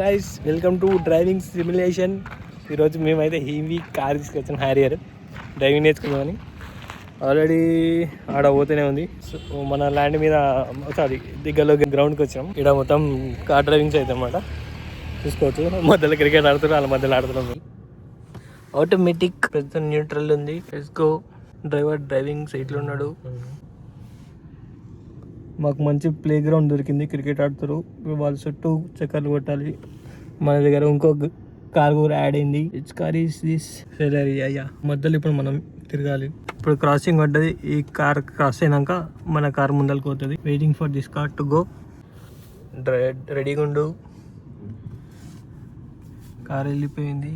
Guys welcome to driving simulation. ఈరోజు మేమైతే హీవీ car తీసుకొచ్చాం, హ్యారియర్ డ్రైవింగ్ నేర్చుకుందామని. ఆల్రెడీ ఆడ పోతూనే ఉంది. సో మన ల్యాండ్ మీద సారీ దగ్గరలో గ్రౌండ్కి వచ్చాం. ఇక్కడ మొత్తం కార్ డ్రైవింగ్స్ అయితే అన్నమాట. చూసుకోవచ్చు, మధ్యలో క్రికెట్ ఆడుతున్నారు, వాళ్ళ మధ్యలో ఆడుతున్నాం. ఆటోమేటిక్ ప్రస్తుతం న్యూట్రల్ ఉంది. ఎస్కో డ్రైవర్ డ్రైవింగ్ సైట్లో ఉన్నాడు. మాకు మంచి ప్లే గ్రౌండ్ దొరికింది, క్రికెట్ ఆడుతారు. వాళ్ళ చుట్టూ చక్కర్లు కొట్టాలి. మన దగ్గర ఇంకో కార్ కూడా యాడ్ అయింది. Which car is this? Ferrari. అయ్యా మధ్యలో ఇప్పుడు మనం తిరగాలి. ఇప్పుడు క్రాసింగ్ పడ్డది. ఈ కార్ క్రాస్ అయినాక మన కార్ ముందరికి పోతుంది. Waiting for this car to go. రెడీగా ఉండు. కార్ వెళ్ళిపోయింది.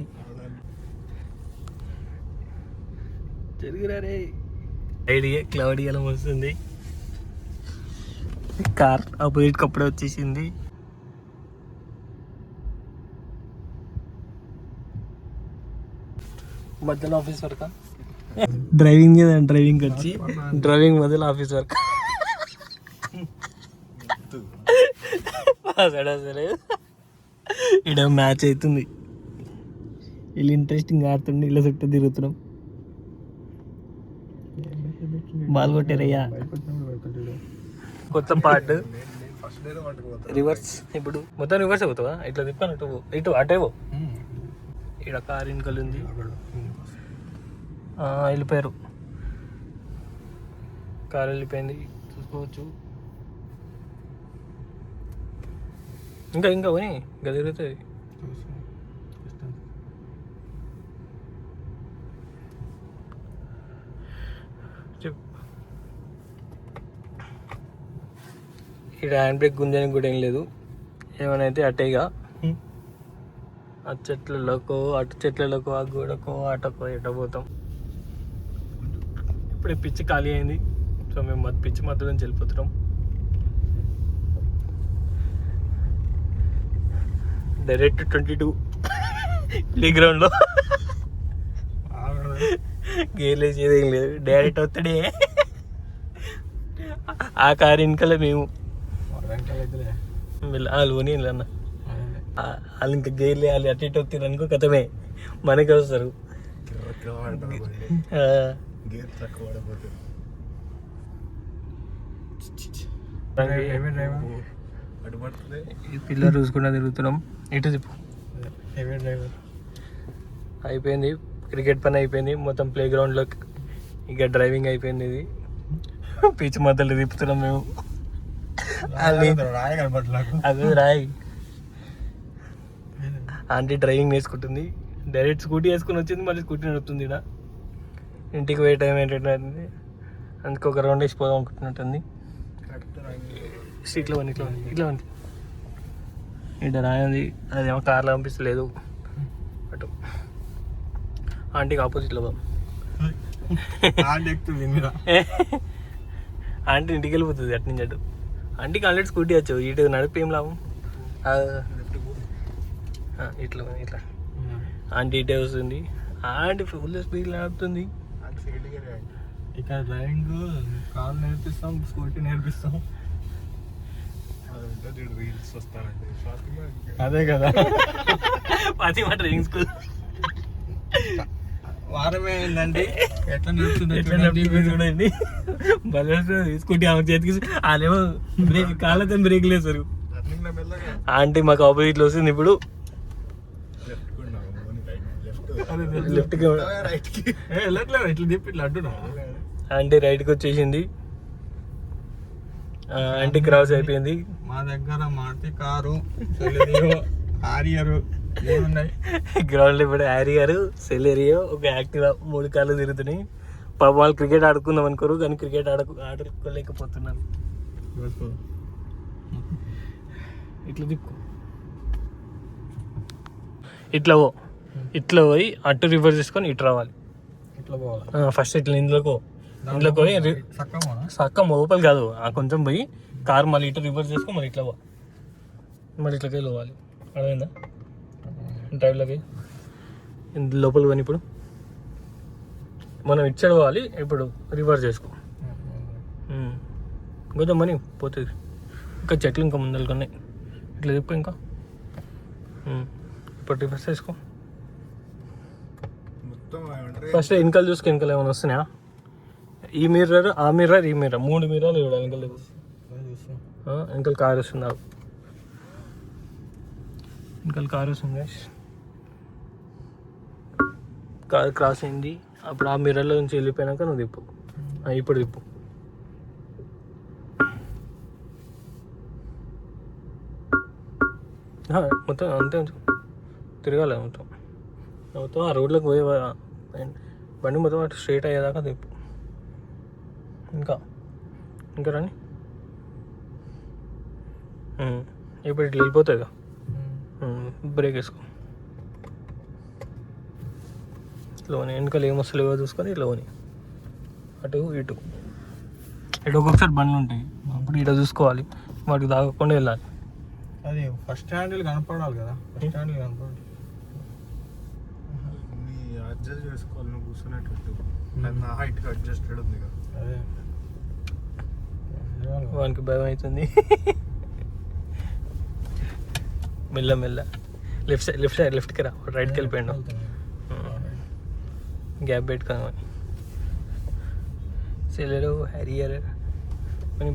తిరిగిరే ఐడియా క్లౌడీ ఎలా వస్తుంది. కార్ ఆపోజిట్ కప్పుడే వచ్చేసింది. మధ్యలో ఆఫీస్ వర్క్, డ్రైవింగ్ డ్రైవింగ్ వచ్చి డ్రైవింగ్ మధ్యలో ఆఫీస్ వర్క్. సరే ఇక్కడ మ్యాచ్ అవుతుంది. వీళ్ళు ఇంట్రెస్టింగ్ ఆడుతుండే, ఇలా చుట్టూ తిరుగుతున్నాం. బాల్ కొట్టారయ్యా. కొత్త పార్ట్ రివర్స్. ఇప్పుడు మొత్తం రివర్స్ అవుతావా? ఇట్లా తిప్పాను, ఇటు అటేవో. ఇక్కడ కార్ ఇన్కల్ ఉంది, వెళ్ళిపోయారు. కార్ వెళ్ళిపోయింది, చూసుకోవచ్చు. ఇంకా పోయి ఇంకా తిరుగుతుంది. ఇక్కడ హ్యాండ్ బ్రేక్ గుంజడానికి కూడా ఏం లేదు. ఏమైనా అయితే అటేగా ఆ చెట్లలోకో, అటు చెట్లలోకో, ఆ గోడకో, అటకో ఎట పోతాం. ఇప్పుడు పిచ్చి ఖాళీ అయింది. సో మేము పిచ్చి మధ్య నుంచి వెళ్ళిపోతున్నాం. డైరెక్ట్ 22 ప్లే గ్రౌండ్లో గేర్లు వేసేది ఏం లేదు, డైరెక్ట్ వస్తాడే. ఆ కారు వెనకాల మేము వాళ్ళు అన్న వాళ్ళు ఇంకా గేర్లే వాళ్ళు అటు ఇటు వస్తారు అనుకో, కథమే మనకి వస్తారు. పిల్లలు చూసుకుంటా తిరుగుతున్నాం. ఇటు చెప్పు. అయిపోయింది క్రికెట్ పని, అయిపోయింది మొత్తం ప్లే గ్రౌండ్లో. ఇక డ్రైవింగ్ అయిపోయింది. ఇది పిచ్ మధ్యలో తిప్పుతున్నాం మేము. అది రాయి ఆంటీ డ్రైవింగ్ నేర్చుకుంటుంది. డైరెక్ట్ స్కూటీ వేసుకుని వచ్చింది, మళ్ళీ స్కూటీ నడుపుతుంది. ఇక్కడ ఇంటికి పోయే టైం ఏంటంటే అందుకు ఒక రౌండ్ వేసిపోదాం అనుకుంటున్నట్టుంది. ఇట్లా వన్ ఇట్లా వన్ ఇక్కడ రాయింది. అదేమో కార్లో పంపిస్తలేదు. అటు ఆంటీకి ఆపోజిట్లో పోదాం. ఆంటీ ఇంటికి వెళ్ళిపోతుంది అటు నుంచి అటు. ఆంటీకి ఆల్రెడీ స్కూటీ వచ్చావు, ఇటు నడిపి ఏం లాభం. ఇట్లా ఆంటీ ఇటే వస్తుంది. ఆంటీ ఫుల్ స్పీడ్ నడుపుతుంది. ఇక్కడ డ్రైవింగ్ కార్ నేర్పిస్తాం, స్కూటీ నేర్పిస్తాం. అదే కదా ఫాతిమా డ్రైవింగ్ స్కూల్ వారమే అయిందండి. ఎట్లా చూడండి, స్కూటీ ఆమె చేతికి వాళ్ళేమో బ్రేక్ కాళ్ళతో బ్రేక్ లేసారు. ఆంటీ మాకు ఆపోజిట్లో వస్తుంది. ఇప్పుడు లెఫ్ట్కి వెళ్ళట్లేదు, ఇట్లా తిప్పి ఇట్లా అడ్డున్నా. ఆంటీ రైట్కి వచ్చేసింది. ఆంటీ క్రాస్ అయిపోయింది. మా దగ్గర మారుతి కారు, హారియర్ ఉన్నాయి గ్రౌండ్లో. ఇప్పుడు హ్యారియర్, సెలెరియో, ఒక యాక్టివా, 3 కార్లు తిరుగుతున్నాయి. పాప వాళ్ళు క్రికెట్ ఆడుకుందాం అనుకోరు, కానీ క్రికెట్ ఆడుకోలేకపోతున్నాను. ఇట్లా దిక్కు, ఇట్లా పోయి అటు రివర్స్ చేసుకొని ఇటు రావాలి. ఇట్లా పోవాలి ఫస్ట్. ఇట్లా ఇందులోకి పోయి సక్కం లోపల కాదు, కొంచెం పోయి కారు మళ్ళీ ఇటు రివర్స్ చేసుకొని మళ్ళీ ఇట్లా మళ్ళీ ఇట్లకి పోవాలి. అర్థమైందా? డ్రైవ్లోకి లోపలికి పోయి ఇప్పుడు మనం ఇటు సైడ్ పోవాలి. ఇప్పుడు రివర్స్ చేసుకో, కొంచెం మనీ పోతుంది. ఇంకా చెట్లు ఇంకా ముందర ఉన్నాయి. ఇట్లా చెప్పు. ఇంకా ఇప్పుడు రివర్స్ వేసుకో. మొత్తం ఫస్ట్ వెనకాల చూసుకు, వెనకాల ఏమైనా వస్తున్నాయా? ఈ మిర్రర్, ఆ మిర్రర్, ఈ మిర్రర్, 3 మిర్రర్లు చూడాలి వెనకాల. వెనకాల కార్ వస్తుంది. వెనకాల కార్ వస్తుంది. కార్ క్రాస్ అయింది. అప్పుడు ఆ మిర్రర్లో నుంచి వెళ్ళిపోయాక నువ్వు తిప్పు. ఇప్పుడు తిప్పు. మొత్తం అంతే తిరగాలి. మొత్తం మొత్తం ఆ రోడ్లోకి పోయే బండి మొత్తం అటు స్ట్రైట్ అయ్యేదాకా తిప్పు. ఇంకా రండి. ఇప్పుడు ఇట్లా వెళ్ళిపోతుంది. బ్రేక్ వేసుకో. లోని వెనకాల ఏమొస్తలేవో చూసుకొని లోని అటు ఇటు ఒక్కొక్కసారి బండ్లు ఉంటాయి. అప్పుడు ఇటు చూసుకోవాలి, వాటికి తాగకుండా వెళ్ళాలి. అది ఫస్ట్ హ్యాండిల్ కనపడాలి కదా. ఫస్ట్ హ్యాండిల్ కనపడాలి. అడ్జస్ట్ చేసుకోవాలి నువ్వు కూర్చునేటట్టు. నా హైట్కి అడ్జస్టెడ్ ఉంది కదా. అదే వానికి భయం అవుతుంది. మెల్ల లెఫ్ట్కి రా, రైట్కి వెళ్ళిపోయాడు. గ్యాప్ పెట్టుకున్నామని సెలరు హ్యారియర్ పని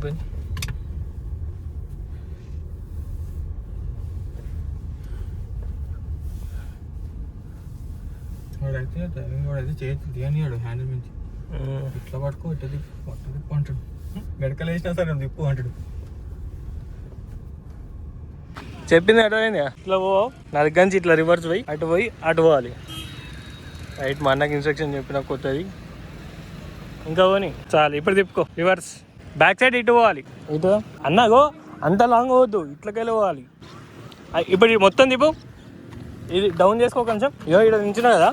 వాడైతే డ్రైవింగ్ వాడైతే చేతి తీయనియాడు హ్యాండిల్ నుంచి. ఇట్లా పట్టుకో, ఇట్లా తిప్పు అంటాడు. మెడకలు వేసినా సరే తిప్పు అంటాడు. చెప్పింది అర్థమైంది. ఇట్లా పోవు, నా దగ్గర నుంచి ఇట్లా రివర్స్ పోయి అటు పోవాలి. రైట్, మా అన్నకి ఇన్స్ట్రక్షన్ చెప్పిన కొత్తది. ఇంకా పోని చాలు. ఇప్పుడు తిప్పుకో రివర్స్. బ్యాక్ సైడ్ ఇటు పోవాలి. ఇటు అన్నాగో అంత లాంగ్ పోవద్దు, ఇట్లకెళ్ళి పోవాలి. ఇప్పుడు మొత్తం తిప్పు. ఇది డౌన్ చేసుకో కొంచెం. ఇగో ఇక్కడ నించున్నా కదా,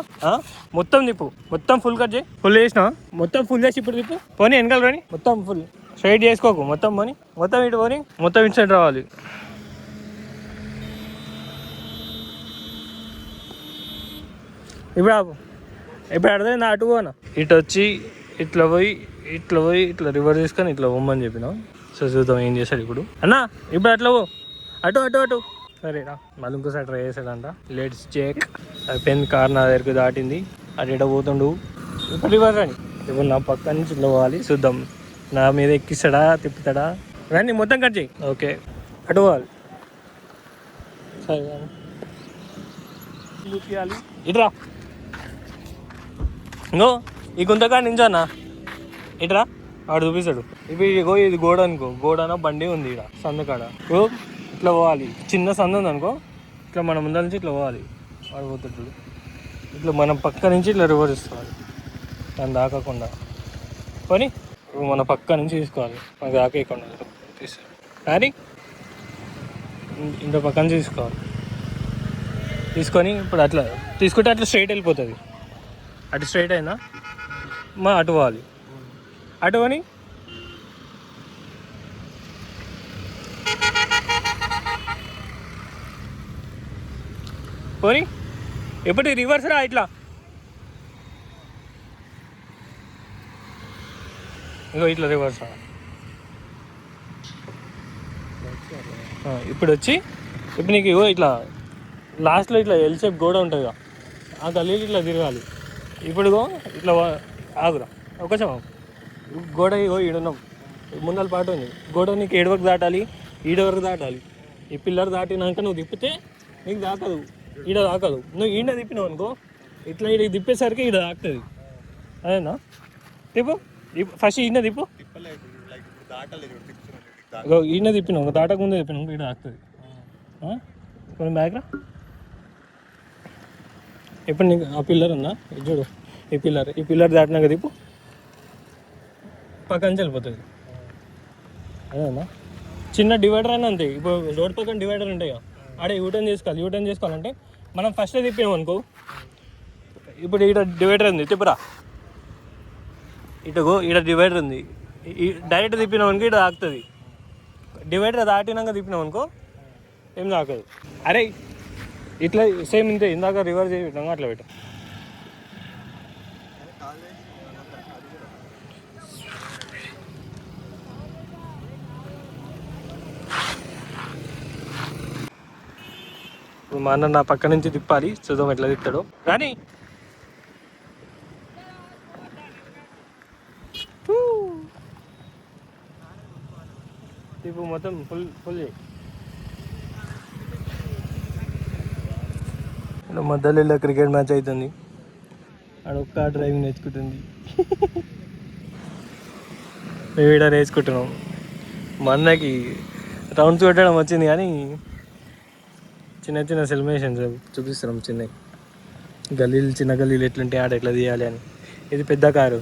మొత్తం తిప్పు. మొత్తం ఫుల్ కట్ చేయి. ఫుల్ చేసినా, మొత్తం ఫుల్ చేసి ఇప్పుడు తిప్పు. పోనీ వెనకాల రాని, మొత్తం ఫుల్ స్ట్రైట్ చేసుకోకు. మొత్తం పోని, మొత్తం ఇటు పోని, మొత్తం ఇటు సైడ్ రావాలి. ఇప్పుడు అర్థమైంది. అటు పోనా, ఇటు వచ్చి ఇట్లా పోయి ఇట్లా రివర్స్ చేసుకొని ఇట్లా పోమ్మని చెప్పినా. సో చూద్దాం ఏం చేశాడు ఇప్పుడు. అన్నా ఇప్పుడు అట్లా పో, అటు సరేనా. మళ్ళీ ఇంకోసారి ట్రై చేశాడంట. Let's check. అయిపోయింది. కార్ నా దగ్గరికి దాటింది. అటు ఇట పోతుండు. ఇప్పుడు రివర్స్ అని. ఇప్పుడు నా పక్క నుంచి ఇట్లా పోవాలి. చూద్దాం నా మీద ఎక్కిస్తాడా, తిప్పుతాడా. కానీ మొత్తం కట్ చేయి. ఓకే, అటు పోవాలి. సరే చూపించాలి. ఇట్రా, ఇంకో ఈ గుంతకాడ నించోనా, ఇట్రా. వాడు చూపిస్తాడు. ఇప్పుడు ఇగో ఇది గోడ అనుకో, గోడన బండి ఉంది ఇక్కడ సందుకాడ. ఇట్లా పోవాలి. చిన్న సందు ఉంది అనుకో, ఇట్లా మన ముందర నుంచి ఇట్లా పోవాలి. వాడు పోతాడు. ఇట్లా మనం పక్క నుంచి ఇట్లా రివర్స్ ఇసుకోవాలి, దాన్ని దాకకుండా. కానీ ఇప్పుడు మన పక్క నుంచి తీసుకోవాలి, మనకు దాకేయకుండా తీసుకోవాలి. కానీ ఇంత పక్క నుంచి తీసుకోవాలి. తీసుకొని ఇప్పుడు అట్లా తీసుకుంటే అట్లా స్ట్రైట్ వెళ్ళిపోతుంది. అటు స్ట్రైట్ అయినా మా అటు పోవాలి. అటు అని పోనీ ఎప్పుడు రివర్స్ రా. ఇట్లా ఇంకో ఇట్లా రివర్స్ రా. ఇప్పుడు వచ్చి ఇప్పుడు నీకు ఇగో ఇట్లా లాస్ట్లో ఇట్లా ఎల్ షేప్ గోడ ఉంటుంది కదా, ఆ గల్లీకి ఇట్లా తిరగాలి. ఇప్పుడు ఇట్లా ఆగురా, అవకాశం ఆగు. గోడ ఇగో ఈడున్నాం, ముందల పాటు ఉంది. గోడ నీకు ఏడు వరకు దాటాలి, ఈడ వరకు దాటాలి. ఈ పిల్లర్ దాటినాక నువ్వు తిప్పితే నీకు దాకదు, ఈడ దాకదు. నువ్వు ఈడ తిప్పినావు అనుకో, ఇట్లా ఈడ తిప్పేసరికి ఈడ దాకుతుంది. అదేనా? తిప్పు ఫస్ట్ ఈయన తిప్పు. ఈయన తిప్పినావు, దాటక ముందే తిప్పినావు, ఈడ దాకుతుంది. కొంచెం బ్యాగ్రా. ఇప్పుడు నీకు ఆ పిల్లర్ ఉందా, ఇది చూడు. ఈ పిల్లర్ దాటినాక తిప్పు, పక్క నుంచి వెళ్ళిపోతుంది. అదేనా? చిన్న డివైడర్ అయినా అంతే. ఇప్పుడు రోడ్ పక్కన డివైడర్ ఉంటాయి కదా, ఆడే యూటర్న్ చేసుకోవాలంటే మనం ఫస్ట్ తిప్పాము అనుకో. ఇప్పుడు ఈడ డివైడర్ ఉంది, తిప్పురా. ఇటుగో ఈడ డివైడర్ ఉంది, డైరెక్ట్ తిప్పినాం అనుకో ఈడ ఆగుతుంది. డివైడర్ దాటినాక తిప్పినాం అనుకో ఏం తాకదు. అరే ఇట్లా సేమ్ ఇంతే, ఇందాక రివర్స్ చేసి పెట్టాము అట్లా పెట్టాం. ఇప్పుడు మా అన్న నా పక్క నుంచి తిప్పాలి, చూద్దాం ఎట్లా తిప్పాడో. కానీ ఇప్పుడు మొత్తం ఫుల్ మధ్యలో క్రికెట్ మ్యాచ్ అవుతుంది. ఆడొక్క డ్రైవింగ్ నేర్చుకుంటుంది, మేము ఇక్కడ నేర్చుకుంటున్నాం. మా అన్నకి రౌండ్స్ కొట్టడం వచ్చింది కానీ చిన్న చిన్న సెలిబ్రేషన్స్ చూపిస్తున్నాం. చిన్న గల్లీలు ఎట్లుంటే ఆడ ఎట్లా తీయాలి అని. ఇది పెద్ద కారు.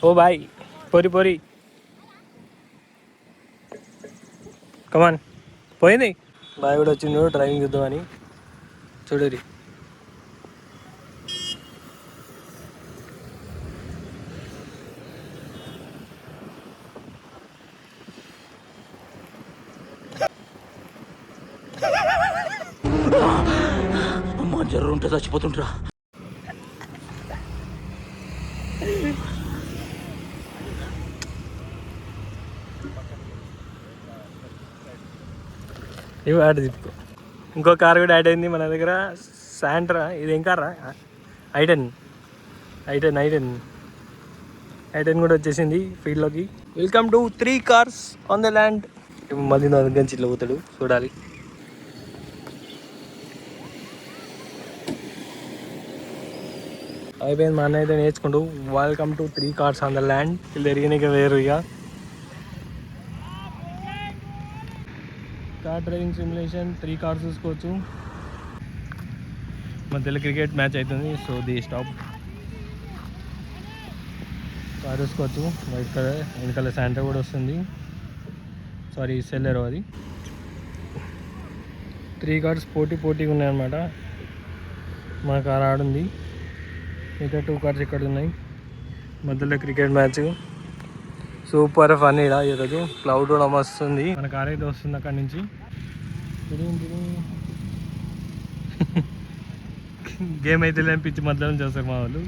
ఓ బాయ్ పొరి కమాన్ పోయింది. బాయ్ కూడా వచ్చిండు డ్రైవింగ్ చూద్దామని. చూడరి అమ్మ జర్రు ఉంటే చచ్చిపోతుంటరా. ఇవి ఆడ తిప్పుకో. ఇంకో కార్ కూడా యాడ్ అయింది మన దగ్గర, శాంట్రా. ఇది ఏం కారా? ఐటెన్ కూడా వచ్చేసింది ఫీల్డ్లోకి. Welcome to 3 cars on the land. మళ్ళీ నా దగ్గర నుంచి ఇట్లా పోతాడు, చూడాలి. అయిపోయింది, మా అన్న అయితే నేర్చుకుంటూ. Welcome to 3 cars on the land. వీళ్ళు తిరిగినాక వేరు. ఇక కార్ డ్రైవింగ్ సిమ్యులేషన్ 3 కార్స్ చూసుకోవచ్చు. మధ్యలో క్రికెట్ మ్యాచ్ అవుతుంది, సో ది స్టాప్. కార్ చూసుకోవచ్చు, వైట్ కలర్. వెనకాల శాంటా కూడా వస్తుంది. సారీ సెల్లెరో అది. 3 కార్స్ పోటీగా ఉన్నాయన్నమాట. మా కార్ ఆడుంది, ఇంకా 2 కార్స్ ఇక్కడ ఉన్నాయి. మధ్యలో క్రికెట్ మ్యాచ్ సూపర్ ఫన్. ఈరోజు క్లౌడ్ కూడా వస్తుంది. మన కార్ అయితే వస్తుంది అక్కడి నుంచి. గేమ్ అయితే పిచ్చి మధ్యలో చేస్తారు మా వాళ్ళు.